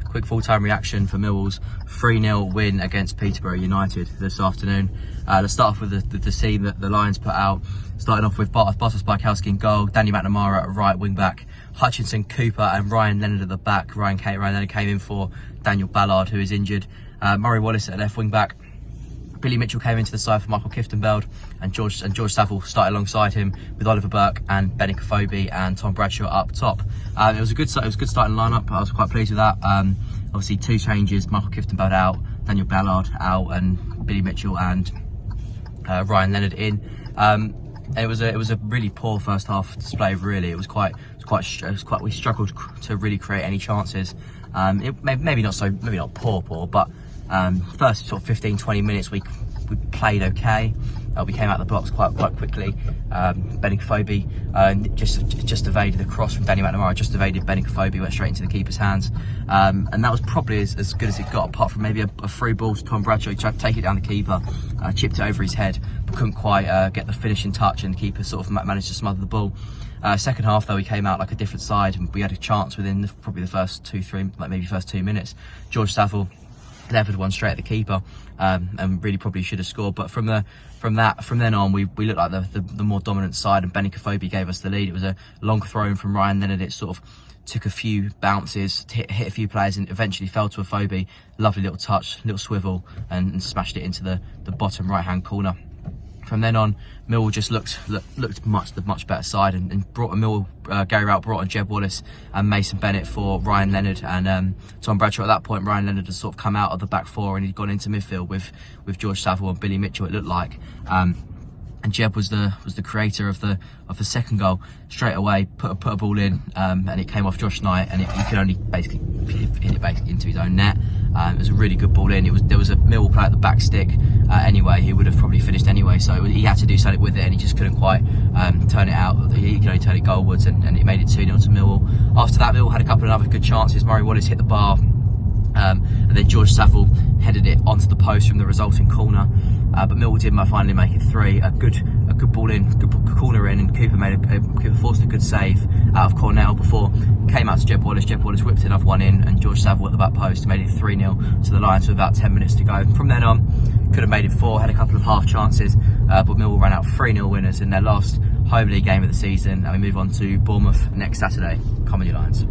Quick full-time reaction for Millwall's 3-0 win against Peterborough United this afternoon. Let's start off with the team that the Lions put out. Starting off with Bartosz Bajkowski in goal, Danny McNamara at right wing-back, Hutchinson, Cooper and Ryan Leonard at the back. Ryan Leonard came in for Daniel Ballard, who is injured. Murray Wallace at left wing-back. Billy Mitchell came into the side for Michael Kieftenbeld, and George Saville started alongside him with Oliver Burke and Benny Kofobi and Tom Bradshaw up top. It was a good starting lineup. I was quite pleased with that. Obviously, two changes: Michael Kieftenbeld out, Daniel Ballard out, and Billy Mitchell and Ryan Leonard in. It was a really poor first half display. Really, we struggled to really create any chances. Maybe not poor, but. First sort of 15-20 minutes we played okay. We came out of the blocks quite quickly. Benny Kofobi just evaded the cross from Danny McNamara, just evaded Benny Kofobi, went straight into the keeper's hands, and that was probably as good as it got, apart from maybe a free ball to Tom Bradshaw. He tried to take it down the keeper, chipped it over his head, but couldn't quite get the finishing touch, and the keeper sort of managed to smother the ball. Second half though, we came out like a different side, and we had a chance within probably the first first 2 minutes. George Saville levered one straight at the keeper, and really probably should have scored. But from then on, we looked like the more dominant side, and Benny Kofobi gave us the lead. It was a long throw from Ryan Leonard. It sort of took a few bounces, hit a few players, and eventually fell to Kofobi. Lovely little touch, little swivel, and smashed it into the bottom right hand corner. From then on, Millwall just looked the much better side, and brought Gary Rowett brought on Jeb Wallace and Mason Bennett for Ryan Leonard and Tom Bradshaw. At that point, Ryan Leonard had sort of come out of the back four, and he'd gone into midfield with George Saville and Billy Mitchell, it looked like. And Jeb was the creator of the second goal. Straight away put a ball in, and it came off Josh Knight, and he could only basically hit it into his own net. It was a really good ball in. There was a Millwall player at the back stick anyway. He would have probably finished anyway, so he had to do something with it, and he just couldn't quite turn it out. He could only turn it goalwards, and it made it 2-0 to Millwall. After that, Millwall had a couple of other good chances. Murray Wallace hit the bar, and then George Saville headed it onto the post from the resulting corner. But Millwall did finally make it 3. A good ball in, good corner in, and Cooper forced a good save out of Cornell before came out to Jeb Wallace. Jeb Wallace whipped another one in, and George Saville at the back post made it 3-0 to the Lions with about 10 minutes to go. From then on, could have made it 4, had a couple of half chances, but Millwall ran out 3-0 winners in their last home league game of the season, and we move on to Bournemouth next Saturday. Come on, you Lions.